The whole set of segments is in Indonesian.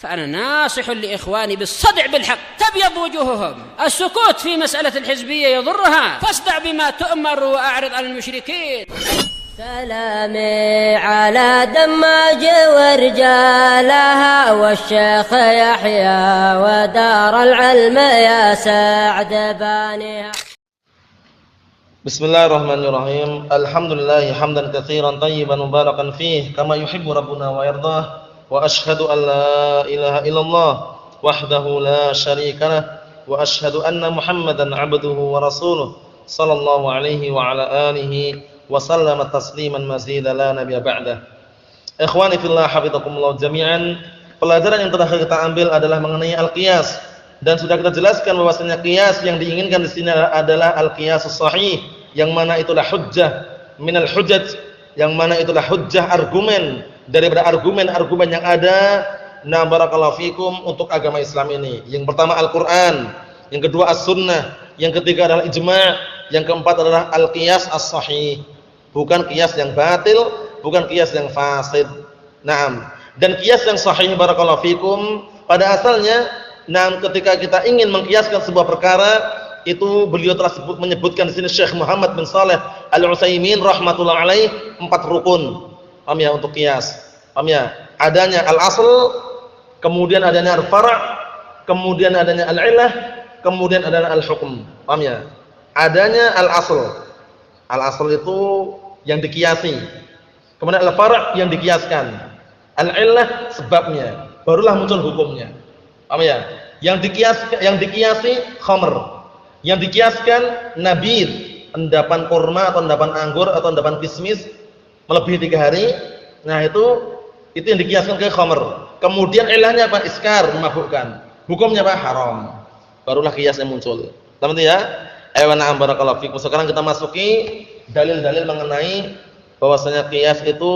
فأنا ناصح لإخواني بالصدع بالحق تبيض وجوههم. السكوت في مسألة الحزبية يضرها، فاصدع بما تؤمر وأعرض عن المشركين. سلامي على دماج ورجالها والشيخ يحيى ودار العلم يا سعد بانيها. Bismillahirrahmanirrahim. Alhamdulillah hamdan katsiran tayyiban mubarakan fih kama yuhibbu rabbuna wa yardah. Wa asyhadu an la ilaha illallah wahdahu la syarikalah wa asyhadu anna Muhammadan 'abduhu wa rasuluh sallallahu alaihi wa ala alihi wa sallama tasliman mazida la nabiyya ba'dah. Ikhwani fillah hafizakumullah jami'an. Pelajaran yang terakhir kita ambil adalah mengenai al-qiyas dan sudah kita jelaskan bahwasanya qiyas yang diinginkan di sini adalah al-qiyasus shahih, yang mana itulah hujjah minal hujjaj, yang mana itulah hujjah argumen daripada argumen-argumen yang ada. Nah, barakallahu fikum, untuk agama Islam ini. Yang pertama Al-Qur'an, yang kedua As-Sunnah, yang ketiga adalah ijma', yang keempat adalah al-qiyas as-sahih. Bukan qiyas yang batil, bukan qiyas yang fasid. Naam. Dan qiyas yang sahih barakallahu fikum pada asalnya, ketika kita ingin mengqiyaskan sebuah perkara, itu beliau telah menyebutkan di sini Syekh Muhammad bin Shalih Al-Utsaimin rahmatullah alaih 4 rukun. Paham ya untuk qiyas? Paham ya? Adanya al-asl, kemudian adanya al-far', kemudian adanya al-illah, kemudian adanya al-hukm. Paham ya? Adanya al-asl. Al-asl itu yang diqiyasi. Kemudian al-far' yang diqiyaskan. Al-illah sebabnya, barulah muncul hukumnya. Paham ya? Yang diqiyasi khamr. Yang diqiyaskan nabid, endapan kurma atau endapan anggur atau endapan kismis melebihi 3 hari. Nah, itu yang diqiyaskan ke khamr. Kemudian ilahnya apa? Iskar, memabukkan. Hukumnya apa? Haram. Barulah qiyasnya muncul. Paham ya? Ayo na'am barakallahu fikum. Sekarang kita masuki dalil-dalil mengenai bahwasanya qiyas itu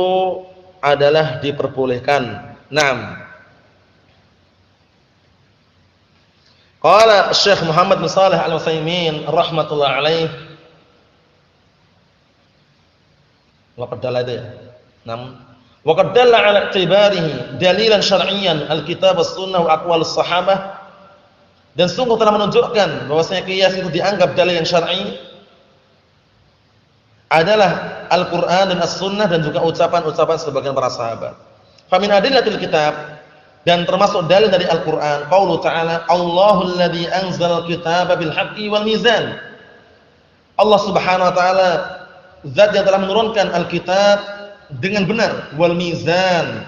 adalah diperbolehkan. Naam. Qala Syekh Muhammad bin Shalih Al-Utsaimin rahmatullah alaih. Laqad dalla dia. Naam. Wa qad dalla 'ala i'tibarihi dalilan syar'iyyan al-kitab was-sunnah wa aqwalus sahabah. Dan sungguh telah menunjukkan bahwasanya qiyas itu dianggap dalil yang syar'i adalah Al-Qur'an dan As-Sunnah dan juga ucapan-ucapan sebagian para sahabat. Fa min adillatil kitab, dan termasuk dalil dari Al-Qur'an qaulu ta'ala Allahul ladzi anzalal kitaba bil haqqi wal mizan. Allah Subhanahu wa taala zat yang telah menurunkan Alkitab dengan benar, wal mizan,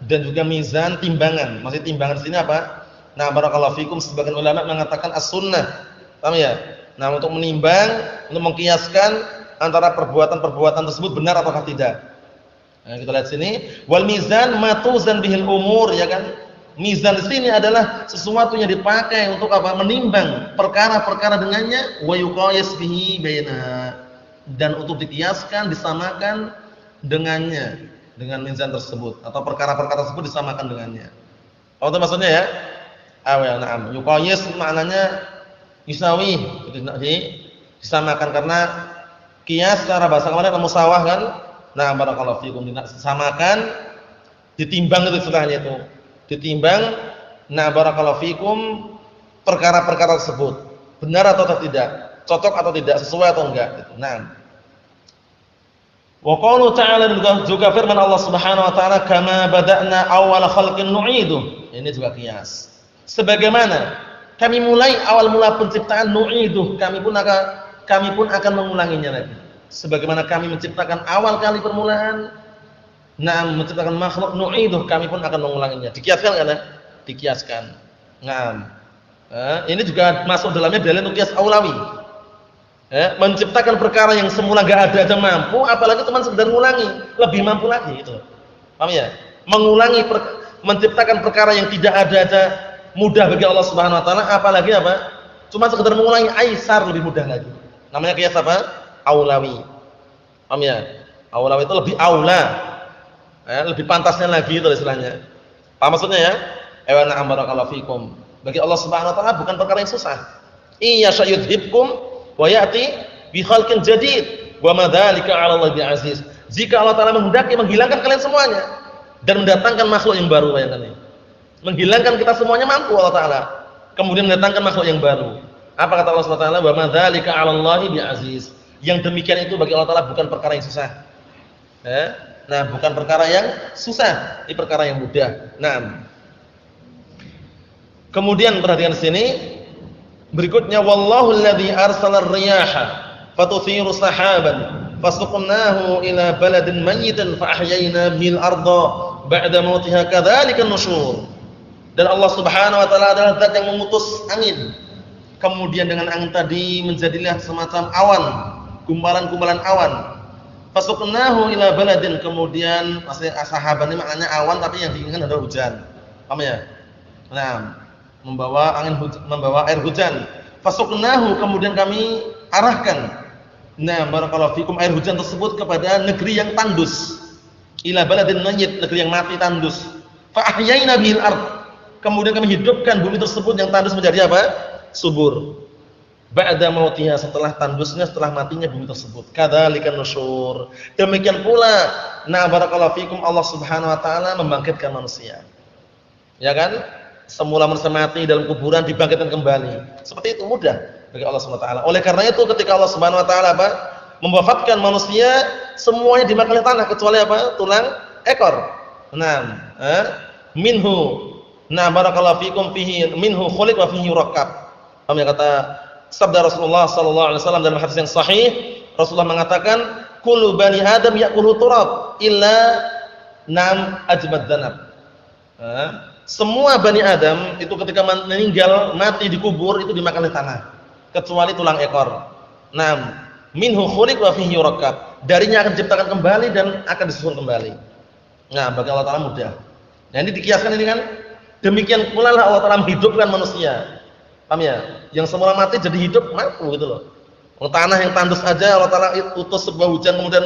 dan juga mizan timbangan. Maksud timbangan di sini apa? Nah, barakallahu fikum, sebagian ulama mengatakan as-sunnah. Paham ya? Nah, untuk menimbang, untuk mengkiaskan antara perbuatan-perbuatan tersebut benar ataukah tidak. Nah, kita lihat sini, wal mizan matuzan bihil umur, ya kan? Mizan di sini adalah sesuatu yang dipakai untuk apa? Menimbang perkara-perkara dengannya, wa yuqayas bihi baina, dan untuk dikiaskan, disamakan dengannya, dengan mizan tersebut, atau perkara-perkara tersebut disamakan dengannya. Apa itu maksudnya ya? Awal na'am. Yuqayas maknanya yusawi, disamakan, karena qiyas secara bahasa kemarin musawah kan? Nah, barakallahu fikum, disamakan, ditimbang itu istilahnya itu. Ditimbang, nah barakallahu fikum, perkara-perkara tersebut benar atau tidak, cocok atau tidak, sesuai atau enggak. Nah, wa qaulu ta'ala, juga firman Allah Subhanahu wa taala, kama bada'na awwala khalqin nu'idu. Ini juga qiyas. Sebagaimana kami mulai awal mula penciptaan, nu'idu, kami pun akan mengulanginya lagi. Sebagaimana kami menciptakan awal kali permulaan, nah menciptakan makhluk, nu'idu, kami pun akan mengulanginya. Dikiaskan kan ya? Dikiaskan. Nah, ini juga masuk dalamnya dalil qiyas aulawi. Menciptakan perkara yang semula enggak ada aja mampu, apalagi cuma sekedar mengulangi, lebih mampu lagi itu. Paham ya? Mengulangi, menciptakan perkara yang tidak ada aja mudah bagi Allah Subhanahu wa taala, apalagi apa? Cuma sekedar mengulangi, aisar, lebih mudah lagi. Namanya qiyas apa? Aulawi. Paham ya? Aulawi itu lebih aula. Lebih pantasnya lagi itu istilahnya. Paham maksudnya ya? Ewana barakallahu fikum. Bagi Allah Subhanahu wa taala bukan perkara yang susah. Iya sayudhibkum wa ya'ti bi khalqin jadid wa ma dzalika 'ala Allah bi'aziz. Jika Allah taala menghendaki menghilangkan kalian semuanya dan mendatangkan makhluk yang baru, bayangkan ini. Menghilangkan kita semuanya mampu Allah Ta'ala. Kemudian mendatangkan makhluk yang baru. Apa kata Allah Subhanahu wa taala? Wa ma dzalika 'ala Allahi bi'aziz. Yang demikian itu bagi Allah Ta'ala bukan perkara yang susah. Nah, bukan perkara yang susah, ini perkara yang mudah. Nah, kemudian perhatikan di sini berikutnya, wallahu alladzi arsala ar-riyaha fatuthiru sahaban fasuqnahu ila baladin mayyitin fa ahyayna bihil arda ba'da mautiha kadzalika an-nusyur. Dan Allah Subhanahu wa taala adalah zat yang mengutus angin. Kemudian dengan angin tadi menjadilah semacam awan, gumpalan-gumpalan awan. Fasuqnahu ila baladin, kemudian sahaban ini maknanya awan tapi yang diinginkan adalah hujan. Paham ya? Nah, membawa air hujan. Fasuqnahu, kemudian kami arahkan. Nah, barakallahu fikum, air hujan tersebut kepada negeri yang tandus. Ila baladin mayyit, negeri yang mati tandus. Fa ahyayna bihil ard. Kemudian kami hidupkan bumi tersebut yang tandus menjadi apa? Subur. Ba'da mautiha, setelah tandusnya, setelah matinya bumi tersebut. Kadzalikan nusyur. Demikian pula, nah barakallahu fikum, Allah Subhanahu wa taala membangkitkan manusia. Ya kan? Semula manusia mati dalam kuburan dibangkitkan kembali. Seperti itu mudah bagi Allah Subhanahu wa taala. Oleh karena itu ketika Allah Subhanahu wa taala memwafatkan manusia, semuanya dimakan oleh tanah kecuali apa? Tulang ekor. Nah, minhu. Nah barakallahu fikum, fihi minhu khuliq wa fihi yurakkab. Kami kata sabda Rasulullah sallallahu alaihi wasallam dalam hadis yang sahih, Rasulullah mengatakan, kullu bani Adam ya'kulu turab illa nam ajmad dzanab. Semua bani Adam itu ketika meninggal mati dikubur itu dimakan oleh tanah kecuali tulang ekor. Nam minhu khuliq wa fihi yurakkab. Darinya akan diciptakan kembali dan akan disusun kembali. Nah, bagi Allah Taala mudah. Nah, ini dikiaskan ini kan. Demikian pula lah Allah Taala menghidupkan manusia. Paham ya? Yang semula mati jadi hidup, mampu gitu loh. Tanah yang tandus aja Allah Taala utus sebuah hujan kemudian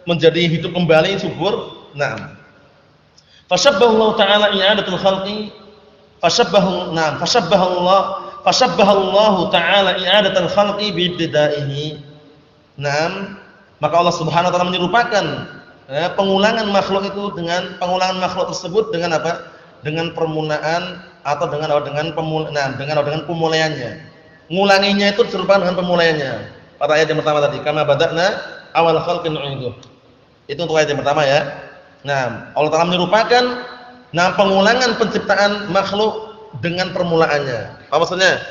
menjadi hidup kembali, subur. Naam. Fashabbaha Allah Ta'ala i'adatul khalqi fashabbaha Allah Ta'ala i'adatul khalqi bi ibtidaihi. Naam. Maka Allah Subhanahu wa taala menyerupakan pengulangan makhluk itu dengan pengulangan makhluk tersebut dengan apa? Dengan permulaan atau dengan pemulaiannya. Ngulanginya itu diserupakan dengan pemulaiannya. Pada ayat yang pertama tadi, kama bada'na awal khalqin nu'iduh. Itu untuk ayat yang pertama ya. Nah, Allah Taala menyerupakan pengulangan penciptaan makhluk dengan permulaannya. Apa maksudnya?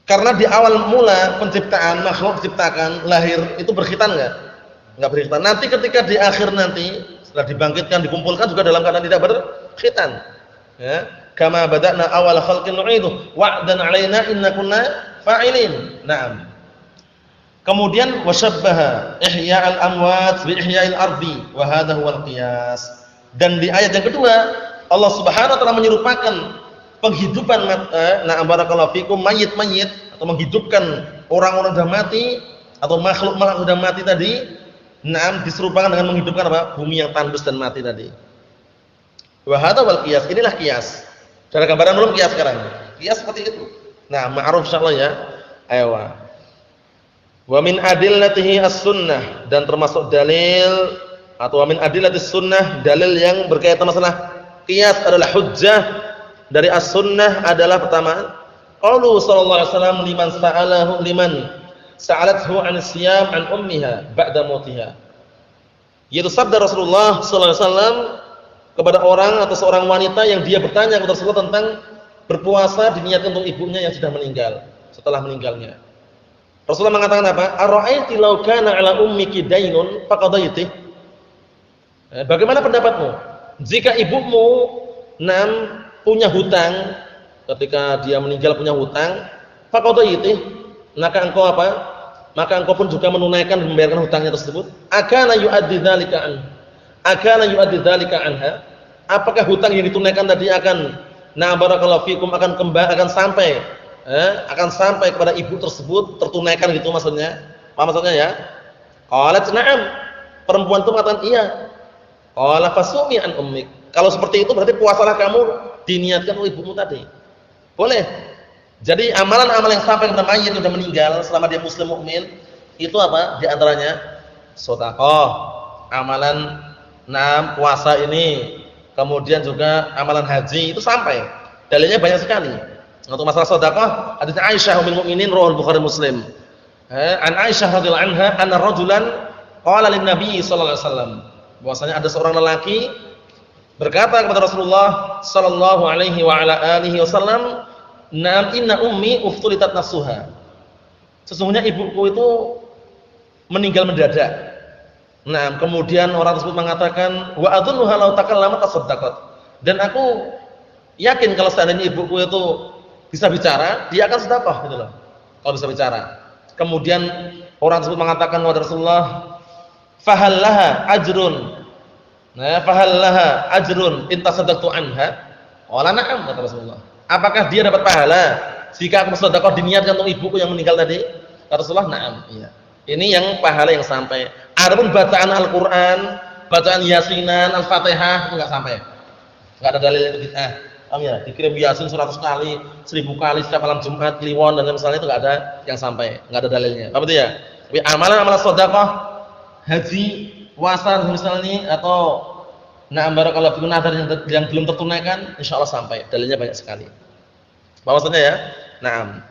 Karena di awal mula penciptaan makhluk diciptakan lahir itu berkhitan enggak? Enggak berkhitan. Nanti ketika di akhir nanti setelah dibangkitkan, dikumpulkan juga dalam keadaan tidak berkhitan. Ya, kama bada'na awal khalqin nu'iduh wa'dan 'alaina inna kunna fa'ilin. Naam. Kemudian wasyabbaha ihya'al amwat bi ihya'il ardi wa hadha huwal qiyas. Dan di ayat yang kedua Allah Subhanahu wa taala menyerupakan penghidupan barakallahu fikum mayit-mayit atau menghidupkan orang-orang sudah mati atau makhluk-makhluk sudah mati tadi. Naam, diserupakan dengan menghidupkan apa? Bumi yang tandus dan mati tadi. Wa hadza wal qiyas, inilah qiyas. Cara gambaran belum qiyas sekarang. Qiyas seperti itu. Nah, ma'ruf insyaallah ya. Ayo. Wa min adillatihi as-sunnah, dan termasuk dalil atau wa min adillatis sunnah, dalil yang berkaitan masalah qiyas adalah hujjah dari as-sunnah adalah pertama, qaulu sallallahu alaihi wasallam liman sa'alathu 'an siyam 'an ummiha ba'da mautiha. Yaitu sabda Rasulullah sallallahu alaihi wasallam kepada orang atau seorang wanita yang dia bertanya kepada Rasulullah tentang berpuasa diniatkan untuk ibunya yang sudah meninggal, setelah meninggalnya. Rasulullah mengatakan apa? Ara'aiti law kana 'ala ummiki dainun faqadaiti. Bagaimana pendapatmu jika ibumu punya hutang, ketika dia meninggal punya hutang, faqadaiti, maka engkau apa? Maka engkau pun juga menunaikan dan membayarkan hutangnya tersebut. Akana yu'addi dzalika anha? Apakah hutang yang ditunaikan tadi akan barakallahu fikum akan sampai kepada ibu tersebut, tertunaikan gitu maksudnya? Apa maksudnya ya? Qalat na'am. Perempuan itu mengatakan iya. Qala fasumi an ummik. Kalau seperti itu berarti puasalah kamu diniatkan oleh ibumu tadi. Boleh. Jadi amalan-amalan yang sampai kepada mayit yang sudah meninggal selama dia muslim mukmin itu apa? Di antaranya sedekah, amalan puasa ini, kemudian juga amalan haji itu sampai. Dalilnya banyak sekali. Untuk masalah sedekah, hadits Aisyah ummul mukminin riwayat Bukhari Muslim. An Aisyah radhiyallahu anha anna rajulan qala lin Nabi sallallahu alaihi wasallam, bahwasanya ada seorang lelaki berkata kepada Rasulullah sallallahu alaihi wa ala alihi wasallam, "Na'am inna ummi uftulitat nafsuha." Sesungguhnya ibuku itu meninggal mendadak. Nah, kemudian orang tersebut mengatakan, "Wa adhunnuha law takallamat tasaddaqat." Dan aku yakin kalau seandainya ibuku itu bisa bicara, dia akan sedekah gitu loh. Kalau bisa bicara. Kemudian orang tersebut mengatakan kepada Rasulullah, "Fahal laha ajrun?" Nah, "Fahal laha ajrun in tasaddaqtu anha?" Qala na'am, kata Rasulullah. Apakah dia dapat pahala jika aku bersedekah diniatkan untuk ibuku yang meninggal tadi? Kata Rasulullah, "Na'am." Iya. Ini yang pahala yang sampai. Adapun bacaan Al-Qur'an, bacaan Yasinan, Al-Fatihah itu enggak sampai. Enggak ada dalil itu bid'ah. Paham ya? Dikirim Yasin 100 kali, 1000 kali setiap malam Jumat, Kliwon dan misalnya itu enggak ada yang sampai, enggak ada dalilnya. Paham itu ya? Tapi amalan-amalan sedekah, haji, puasa misalnya atau na'am barakallahu fikum nadar yang belum tertunaikan, insyaallah sampai. Dalilnya banyak sekali. Bahwasanya ya, na'am.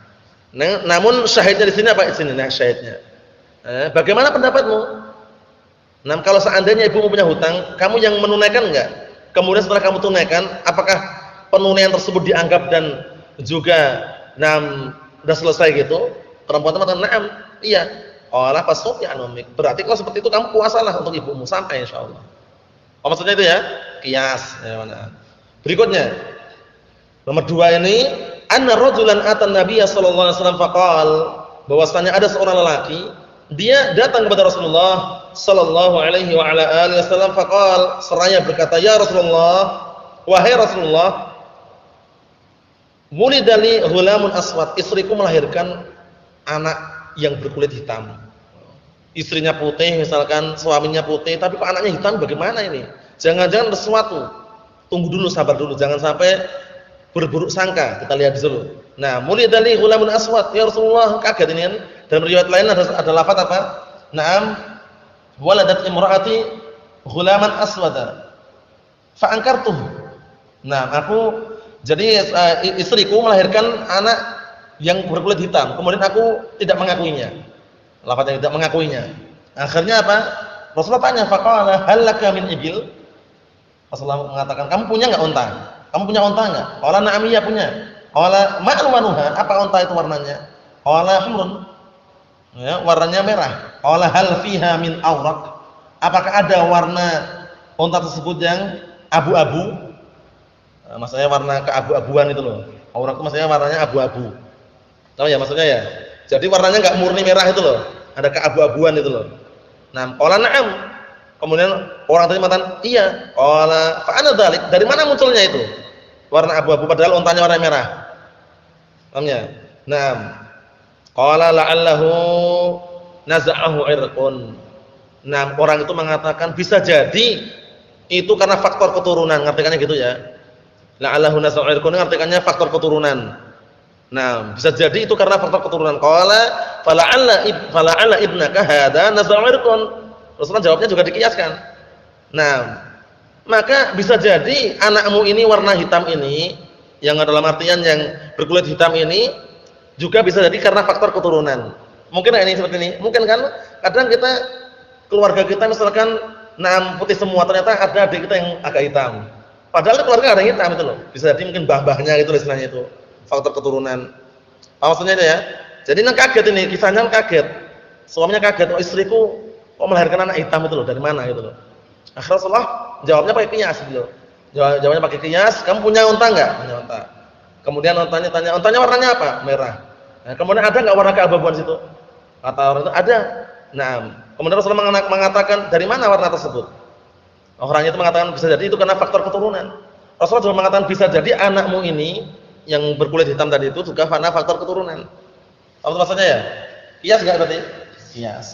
Namun syahidnya di sini apa di sini? Nah, syahidnya. Bagaimana pendapatmu? Nah, kalau seandainya ibumu punya hutang, kamu yang menunaikan enggak? Kemudian setelah kamu tunaikan, apakah penunaian tersebut dianggap dan juga sudah selesai gitu? Perempuan itu mengatakan, "Na'am." Iya. Olah pasut ya anumik. Berarti kalau seperti itu kamu puasalah untuk ibumu sampai insyaallah. Apa maksudnya itu ya? Qiyas. Ya mana? Berikutnya. Nomor 2 ini, anna rajulan atan nabiyya sallallahu alaihi wasallam faqal, bahwasanya ada seorang lelaki, dia datang kepada Rasulullah sallallahu alaihi wa ala alihi wasallam faqal, seraya berkata, "Ya Rasulullah, wahai Rasulullah, mulidali ghulamun aswad." Istriku melahirkan anak yang berkulit hitam. Istrinya putih misalkan, suaminya putih, tapi kok anaknya hitam, bagaimana ini? Jangan-jangan ada sesuatu. Tunggu dulu, sabar dulu, jangan sampai berburuk sangka. Kita lihat dulu. Nah, mulidali ghulamun aswad. Ya Rasulullah, kaget ini kan. Dalam riwayat lain ada lafaz apa? Naam, waladat imraati ghulaman aswada. Fa ankartuhu. Nah, jadi istriku melahirkan anak yang berkulit hitam, kemudian aku tidak mengakuinya. Lafaz yang tidak mengakuinya. Akhirnya apa? Rasulullah tanya, faqala hal laka min ibil? Rasulullah mengatakan, "Kamu punya enggak unta? Kamu punya unta enggak?" Qala na'am, iya punya. Qala ma alwanuha? Apa unta itu warnanya? Qala humrun. Ya, warnanya merah. Qala hal fiha min awraq? Apakah ada warna unta tersebut yang abu-abu? Maksudnya warna keabu-abuan itu loh. Awraq itu maksudnya warnanya abu-abu. Tahu ya maksudnya ya? Jadi warnanya enggak murni merah itu loh. Ada keabu-abuan itu loh. Nah, qala na'am. Kemudian orang tadi mengatakan, "Iya." Qala fa ana dzalik. Dari mana munculnya itu? Warna abu-abu padahal untanya warna merah. Paham ya? Naam. Qala la'allahu naza'ahu irqun. Nah, orang itu mengatakan bisa jadi itu karena faktor keturunan, ngartikannya gitu ya. La'allahu naza'ahu irqun ngartikannya faktor keturunan. Nah, bisa jadi itu karena faktor keturunan. Qala fala'alla ibnaka hadza naza'ahu irqun. Rasulullah jawabnya juga dikiaskan. Nah, maka bisa jadi anakmu ini warna hitam ini, yang dalam artian yang berkulit hitam ini juga bisa jadi karena faktor keturunan. Mungkin ini seperti ini. Mungkin kan kadang kita keluarga kita misalkan putih semua, ternyata ada adik kita yang agak hitam. Padahal keluarga ada yang hitam itu loh. Bisa jadi mungkin mbah-mbahnya gitu istilahnya itu. Faktor keturunan. Maksudnya itu ya. Jadi kaget ini, kisahnya kaget. Suaminya kaget, "Oh, istriku kok melahirkan anak hitam itu loh, dari mana gitu loh." Akhirnya Rasulullah jawabnya pakai qiyas gitu loh. Jawabnya pakai qiyas, "Kamu punya unta enggak?" Punya unta. Kemudian untanya tanya, "Untanya warnanya apa?" "Merah." Nah, kemudian ada enggak warna keabu-abuan situ? Kata orang itu, "Ada." Nah, kemudian Rasulullah mengatakan, "Dari mana warna tersebut?" Orang itu mengatakan bisa jadi itu karena faktor keturunan. Rasulullah juga mengatakan bisa jadi anakmu ini yang berkulit hitam tadi itu juga karena faktor keturunan. Apa maksudnya ya? Qiyas enggak berarti? Qiyas.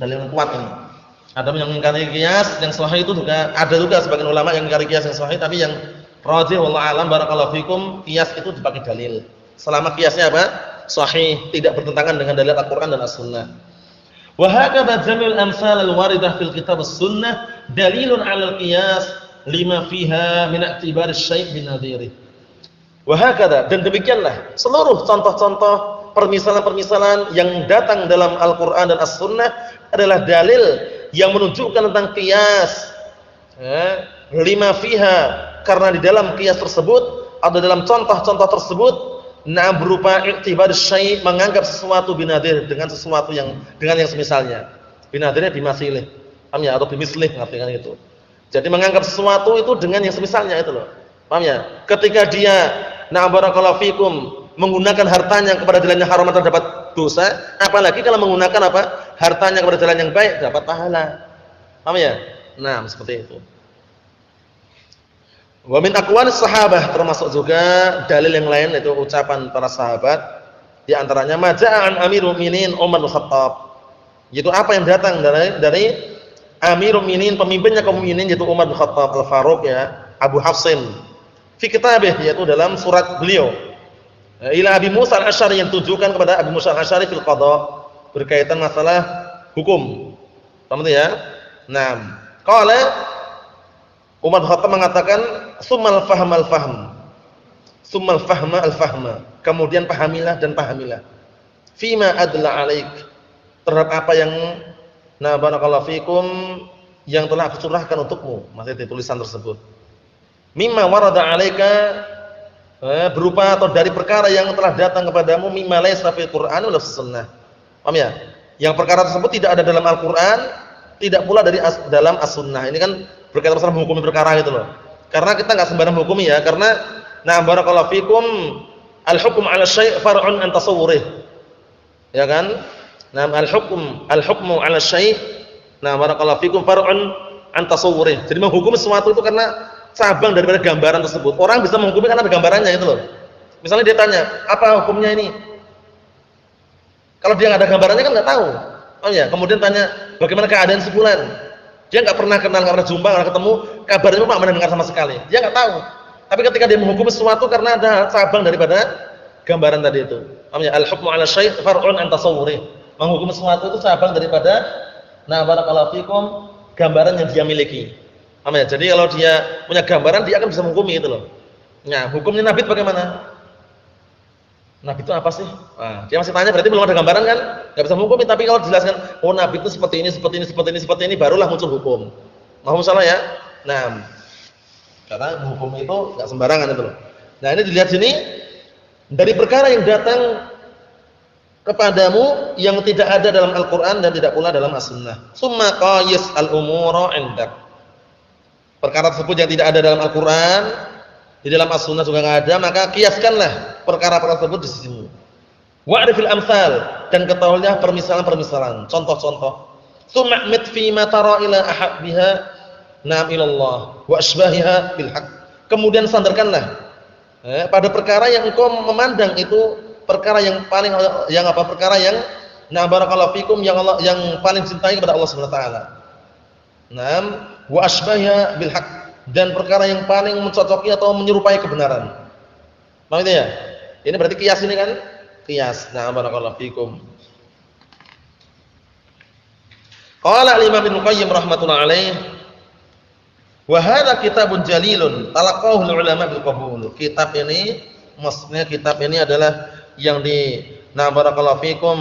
Dalil yang kuat ini. Ada yang mengingkari qiyas, yang sahih itu juga ada juga sebagian ulama yang mengingkari qiyas yang sahih, tapi yang rajih wallahu alam barakallahu fikum, qiyas itu dipakai dalil. Selama qiyasnya apa? Sahih, tidak bertentangan dengan dalil Al-Qur'an dan As-Sunnah. Wa hakadha jami'ul amsal al-waridah fil kitab as-sunnah dalilun 'ala al-qiyas lima fiha min i'tibar asy-syai' binadhiri. Wa hakadha, dan demikianlah seluruh contoh-contoh permisalan-permisalan yang datang dalam Al-Qur'an dan As-Sunnah adalah dalil yang menunjukkan tentang qiyas. Lima fiha, karena di dalam qiyas tersebut atau dalam contoh-contoh tersebut berupa i'tibar syai', menganggap sesuatu binadir, dengan sesuatu yang dengan yang semisalnya. Binadirnya bimasilih, paham ya, atau bimislih, artinya itu. Jadi menganggap sesuatu itu dengan yang semisalnya itu loh. Paham ya? Ketika dia barakallahu fikum menggunakan hartanya kepada jalan yang haram atau dapat dosa, apalagi kalau menggunakan apa? Hartanya kepada jalan yang baik dapat pahala. Paham ya? Nah, seperti itu. Wa min aqwalis sahabah, termasuk juga dalil yang lain yaitu ucapan para sahabat, di antaranya maja'an Amirul Mukminin Umar bin Khattab. Yaitu apa yang datang dari Amirul Mukminin, pemimpinnya kaum mukminin yaitu Umar bin Khattab Al-Faruq ya, Abu Hafsin. Fi kitabih, yaitu dalam surat beliau. Ila Abi Musa Al-Asy'ari, yang tujukan kepada Abu Musa Al-Asy'ari fil qada, berkaitan masalah hukum. Paham ya? Nah, qala Umar bin Khattab mengatakan summal fahma al-fahm. Summal fahma al-fahma. Kemudian pahamilah dan pahamilah. Fima adla alaik, terhadap apa yang barakallahu fikum yang telah aku curahkan untukmu, maksudnya di tulisan tersebut. Mimma warada alaika, berupa atau dari perkara yang telah datang kepadamu, mimma laysa fil Qur'an wala sunnah. Paham ya? Yang perkara tersebut tidak ada dalam Al-Qur'an, tidak pula dalam As-Sunnah. Ini kan berkaitan masalah menghukumi perkara gitu loh. Karena kita enggak sembarang hukumi ya, karena barakallahu fikum al-hukm 'ala syai' far'un an tasawwurih. Ya kan? Al-hukmu 'ala syai', barakallahu fikum far'un an tasawwurih. Jadi menghukum sesuatu itu karena cabang daripada gambaran tersebut. Orang bisa menghukumi karena ada gambarannya itu loh. Misalnya dia tanya, "Apa hukumnya ini?" Kalau dia enggak ada gambarannya kan enggak tahu. Oh ya, kemudian tanya, "Bagaimana keadaan si fulan?" Dia enggak pernah kenal, enggak pernah jumpa, enggak ketemu, kabarnya Pak mana dengar sama sekali. Dia enggak tahu. Tapi ketika dia menghukum sesuatu karena ada cabang daripada gambaran tadi itu. Namanya al-hukmu 'ala syai' far'un an tasawwurih. Menghukum sesuatu itu cabang daripada barakallahu fikum gambaran yang dia miliki. Ya? Jadi kalau dia punya gambaran, dia akan bisa menghukumi itu loh. Nah, hukumnya nabit bagaimana? Nabit itu apa sih? Nah, dia masih tanya, berarti belum ada gambaran kan? Enggak bisa menghukumi. Tapi kalau dijelaskan, oh nabit itu seperti ini, seperti ini, seperti ini, seperti ini, barulah muncul hukum. Mohon salah ya. Nah, karena hukum itu enggak sembarangan itu loh. Nah, ini dilihat sini dari perkara yang datang kepadamu yang tidak ada dalam Al-Qur'an dan tidak pula dalam As-Sunnah. Summa qais al-umura 'indak. Perkara tersebut yang tidak ada dalam Al-Qur'an, di dalam As-Sunnah juga enggak ada, maka kiaskanlah perkara-perkara tersebut di sisimu. Wa'rifil amsal, dan ketahuilah permisalan-permisalan, contoh-contoh. Sum'mit fi ma tara ila ahabbiha ilallah wa asbahiha bil haqq. Kemudian sandarkanlah pada perkara yang engkau memandang itu perkara yang paling perkara yang barakallahu fikum yang paling cintai kepada Allah Subhanahu wa taala. Wa asbahiha bil haqq, dan perkara yang paling mencocoki atau menyerupai kebenaran. Maksudnya ya? Ini berarti qiyas ini kan? Qiyas. Barakallahu fikum. Qala al-Imam Ibnu Qayyim rahimatullah alaih, wa hadza kitabun jalilun talaqahu ulama bil qabul. Kitab ini, maksudnya kitab ini adalah yang di barakallahu fikum.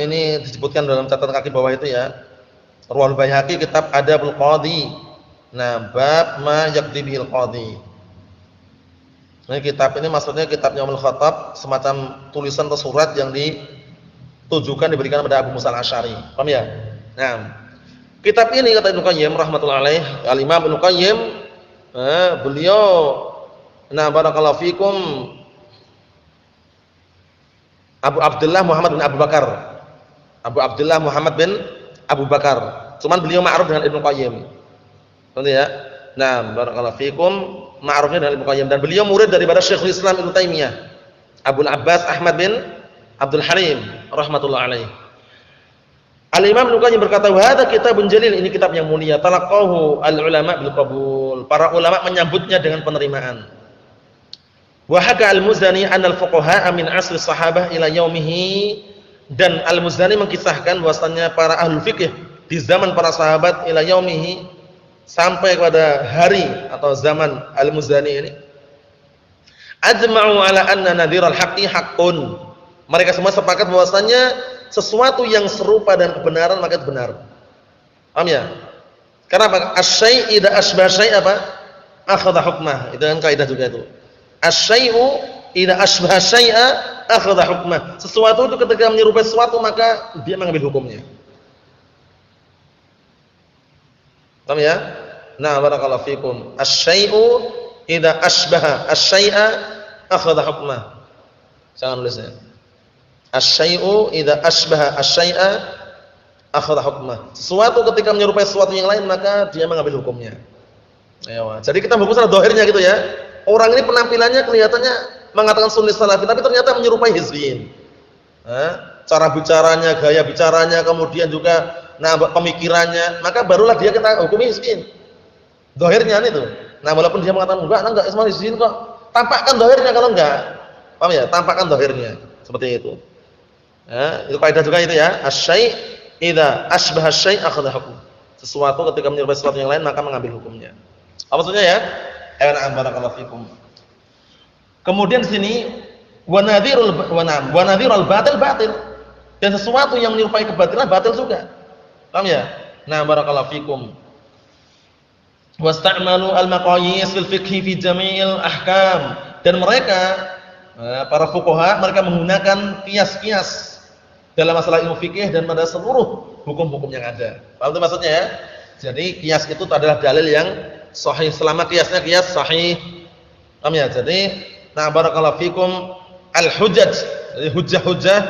Ini disebutkan dalam catatan kaki bawah itu ya. Ruwal Baihaqi kitab Adabul Qadhi. Bab ma yaqdi bihil qadhi. Nah, kitab ini maksudnya kitabnya Umar Khattab, semacam tulisan atau surat yang ditujukan diberikan kepada Abu Musa Al-Asy'ari. Paham ya? Kitab ini kata Ibnu Qayyim rahimatullah alaih, Al-Imam Ibnu Qayyim beliau barakallahu fikum Abu Abdullah Muhammad bin Abu Bakar. Abu Abdullah Muhammad bin Abu Bakar. Cuman beliau ma'ruf dengan Ibnu Qayyim. Betul ya? Barakallahu fikum, ma'rufnya dengan Ibnu Qayyim, dan beliau murid daripada Syekhul Islam Ibnu Taimiyah, Abul Abbas Ahmad bin Abdul Halim rahmatullah alaih. Al-Imam Ibnu Qayyim berkata, "Wa hadza kitabun jalil." Ini kitab yang mulia. Talaqahu al-ulama bil qabul. Para ulama menyambutnya dengan penerimaan. Wa haka al-Muzani anna al-fuqaha min asli sahabah ila yaumihi, dan Al-Muzani mengkisahkan bahwasanya para ahli fikih di zaman para sahabat ila yaumihi, sampai kepada hari atau zaman Al-Muzani ini, ajma'u ala anna nadhiral haqqi haqqun. Mereka semua sepakat bahwasanya sesuatu yang serupa dan kebenaran maka itu benar. Paham ya? Karena apa? Asy-syai' idza asbaha syai' apa? Akhadha hukmah. Itu kan kaidah juga itu. Asy-syai'u idza asbaha syai'a akhadha hukmah. Sesuatu itu ketika menyerupai sesuatu maka dia mengambil hukumnya. Paham ya? Nah, barakallahu fikum. Asy-syai'u idza asbaha asy-syai'a akhadha hukmah. Jangan nulisnya. Asy-syai'u idza asbaha asy-syai'a akhadha hukmah. Sesuatu ketika menyerupai sesuatu yang lain maka dia mengambil hukumnya. Ayo. Jadi kita berhukum secara zahirnya gitu ya. Orang ini penampilannya kelihatannya mengatakan sunni salafi tapi ternyata menyerupai hizbiyin. Cara bicaranya, gaya bicaranya, kemudian juga pemikirannya, maka barulah dia kita hukumi hizbiyin. Zahirnya itu. Nah, walaupun dia mengatakan enggak semua hizbiyin kok. Tampakkan zahirnya kalau enggak. Paham ya? Tampakkan zahirnya. Seperti itu. Itu kaidah juga itu ya. Asy-syai' idza asbaha asy-syai' akhadha hukm. Sesuatu ketika menyerupai sesuatu yang lain maka mengambil hukumnya. Apa maksudnya ya? Ayat barakallahu fikum. Kemudian di sini wa nadhirul batil batil. Dan sesuatu yang menyerupai kebatilan batil juga. Paham ya? Nah, barakallahu fikum. Wasta'malu al-maqayis fil fiqhi fi jami'il ahkam. Dan mereka para fuqaha mereka menggunakan kias-kias dalam masalah ilmu fikih dan pada seluruh hukum-hukum yang ada. Paham itu maksudnya ya? Jadi kias itu adalah dalil yang sahih selama kiasnya kias sahih. Paham ya? Jadi barakallahu fikum al-hujjaj. Jadi hujjah-hujjah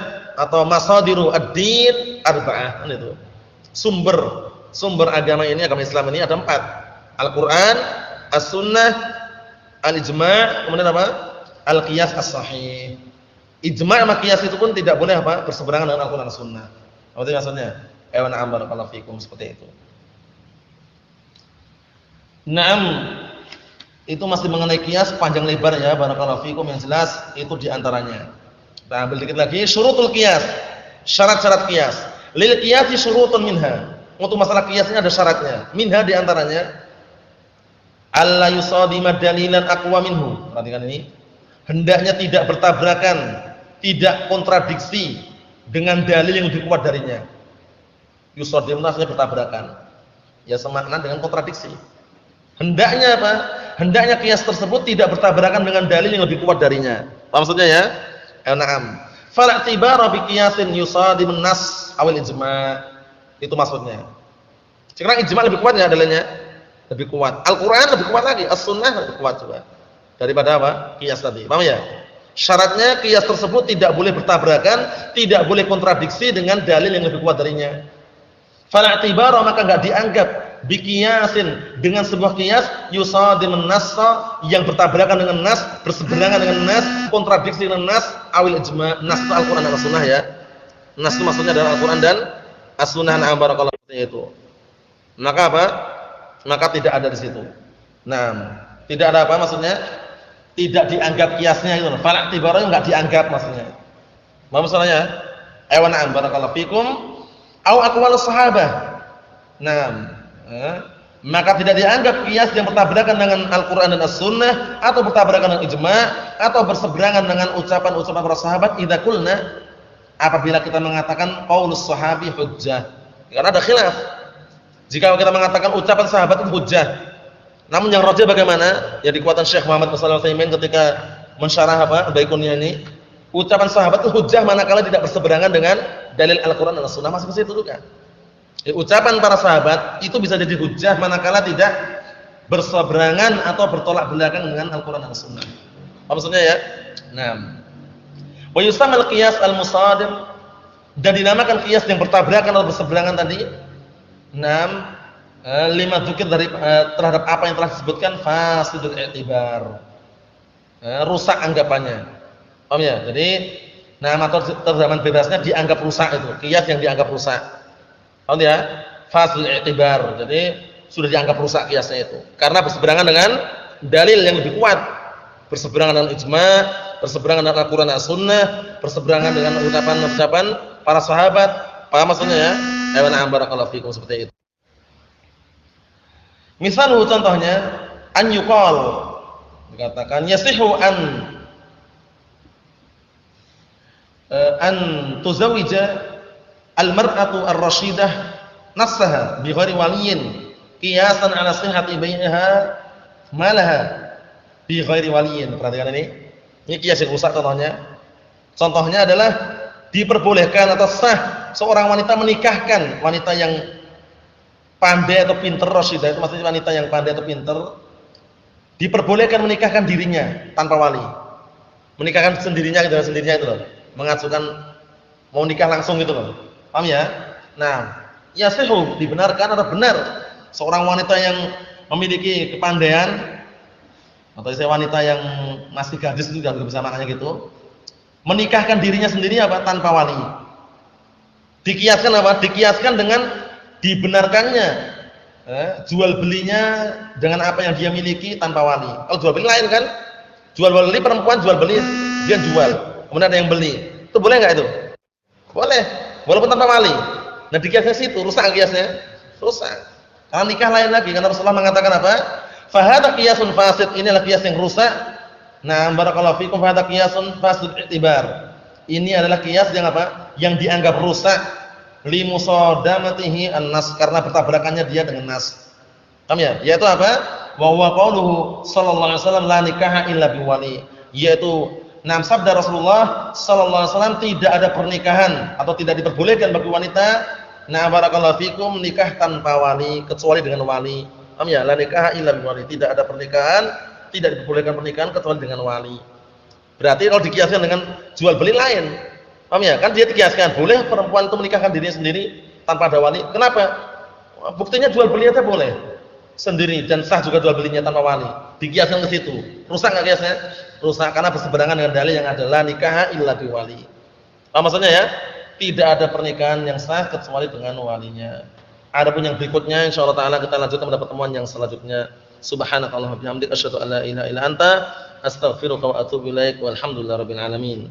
atau masadiru ad-din arba'ah kan itu. Sumber agama ini, agama Islam ini ada 4. Al-Qur'an, As-Sunnah, Al-Ijma', kemudian apa? Al-Qiyas As-Sahih. Ijma' sama qiyas itu pun tidak boleh apa? Berseberangan dengan Al-Qur'an dan Sunnah. Apa itu maksudnya? Ayo na'am barakallahu fikum seperti itu. Naam. Itu masih mengenai qiyas panjang lebar ya barakallahu fikum, yang jelas itu di antaranya. Kita ambil dikit lagi syurutul qiyas. Syarat-syarat qiyas. Lil qiyasi syurutun minha. Untuk masalah qiyas ini ada syaratnya. Minha di antaranya alla yusadima dalilan aqwa minhu. Perhatikan ini. Hendaknya tidak bertabrakan, tidak kontradiksi dengan dalil yang lebih kuat darinya. Yusadim maksudnya bertabrakan. Ya semakna dengan kontradiksi. Hendaknya apa? Hendaknya qiyas tersebut tidak bertabrakan dengan dalil yang lebih kuat darinya. Apa maksudnya ya? Na'am. Fala i'tibara bi qiyasin yusadimun nas awal ijma'. Itu maksudnya. Sekarang ijma' lebih kuat ya dalilnya? Lebih kuat. Al-Qur'an lebih kuat lagi, As-Sunnah lebih kuat juga daripada apa? Qiyas tadi. Paham ya? Syaratnya qiyas tersebut tidak boleh bertabrakan, tidak boleh kontradiksi dengan dalil yang lebih kuat darinya. Fala i'tibara maka enggak dianggap bi qiyasin dengan sebuah qiyas yusadimun nas yang bertabrakan dengan nas, berseberangan dengan nas, kontradiksi dengan nas, awil ijma'. Nas itu Al-Qur'an dan As-Sunnah ya. Nas itu maksudnya adalah Al-Qur'an dan As-Sunnah. Na'am barakallahu itu. Maka apa? Maka tidak ada di situ. Nah, tidak ada apa maksudnya? Tidak dianggap kiasnya itu. Fala i'tibara enggak dianggap maksudnya. Apa maksudnya? Ayo na'am barakallahu fikum au aqwalus sahabah. Nah, maka tidak dianggap qiyas yang bertabrakan dengan Al-Qur'an dan As-Sunnah atau bertabrakan dengan ijma' atau berseberangan dengan ucapan-ucapan para sahabat idza qulna, apabila kita mengatakan qaulus sahabi hujjah. Karena ada khilaf. Jika kita mengatakan ucapan sahabat itu hujjah. Namun yang rajih bagaimana? Yang dikuatkan Syekh Muhammad bin Shalih Al-Utsaimin ketika mensyarah Baiquniah ini, ucapan sahabat itu hujjah manakala tidak berseberangan dengan dalil Al-Qur'an dan As-Sunnah. Masih ke situ juga. Ucapan para sahabat itu bisa jadi hujjah manakala tidak berseberangan atau bertolak belakang dengan Al-Qur'an dan As-Sunnah. Apa maksudnya ya? Nah, wa yusammal qiyas al-musadim, dan dinamakan qiyas yang bertabrakan atau berseberangan tadi. Nah, lima dzikir dari terhadap apa yang telah disebutkan fasidul i'tibar. Rusak anggapannya. Paham ya? Jadi atau terjemahan bebasnya dianggap rusak itu, qiyas yang dianggap rusak. Paham ya? Fasidul i'tibar. Jadi sudah dianggap rusak qiyasnya itu. Karena berseberangan dengan dalil yang lebih kuat. Berseberangan dengan ijma', berseberangan dengan Al-Qur'an dan As-Sunnah, berseberangan dengan ucapan-ucapan para sahabat. Paham maksudnya ya? Ayo na'am barakallahu fikum seperti itu. Misalnya contohnya an yuqal, dikatakan yasihu an tuzawwija al-mar'atu ar-rasyidah nafsaha bi ghairi waliyin qiyasan 'ala sihhati bai'iha malaha bi ghairi waliyin. Perhatikan ini. Ini qiyas yang rusak contohnya. Contohnya adalah diperbolehkan atau sah seorang wanita menikahkan wanita yang pandai atau pintar, rasyidah itu maksudnya wanita yang pandai atau pintar, diperbolehkan menikahkan dirinya tanpa wali. Menikahkan sendirinya dengan sendirinya itu loh. Mengajukan mau nikah langsung gitu loh. Paham ya? Nah, yasihu dibenarkan atau benar seorang wanita yang memiliki kepandaian atau wanita yang masih gadis itu juga bisa maknanya gitu, menikahkan dirinya sendiri apa? Tanpa wali. Dikiaskan apa? Dikiaskan dengan dibenarkannya jual belinya dengan apa yang dia miliki tanpa wali. Kalau jual beli lain kan? Jual beli perempuan jual beli dia jual, kemudian ada yang beli. Itu boleh enggak itu? Boleh, walaupun tanpa wali. Nah, dikiaskan situ rusak kiasnya. Rusak. Karena nikah lain lagi karena Rasulullah mengatakan apa? Fa hadza qiyasun fasid, inilah kias yang rusak. Nah, barakallahu fikum, fa hadza qiyasun fasid i'tibar. Ini adalah kias yang apa? Yang dianggap rusak limusadamatihi an-nas, karena bertabrakannya dia dengan nas. Paham ya? Yaitu apa? Wa huwa qauluhu sallallahu alaihi wasallam la nikaha illa biwali. Yaitu sabda Rasulullah sallallahu alaihi wasallam tidak ada pernikahan atau tidak diperbolehkan bagi wanita barakallahu fikum nikah tanpa wali kecuali dengan wali. Paham ya? La nikaha illa biwali. Tidak ada pernikahan, tidak diperbolehkan pernikahan kecuali dengan wali. Berarti kalau dikiaskan dengan jual beli lain. Paham ya? Kan dia dikiaskan, boleh perempuan itu menikahkan dirinya sendiri tanpa ada wali. Kenapa? Buktinya jual beli aja boleh sendiri dan sah juga jual belinya tanpa wali. Dikiaskan ke situ. Rusak enggak kiasnya? Rusak karena berseberangan dengan dalil yang adalah nikah illa biwali. Apa maksudnya ya? Tidak ada pernikahan yang sah kecuali dengan walinya. Adapun yang berikutnya insyaallah taala kita lanjutkan pada pertemuan yang selanjutnya. Subhanakallahumma wa bihamdika asyhadu an la ilaha illa anta astaghfiruka wa atubu ilaik walhamdulillahirabbil alamin.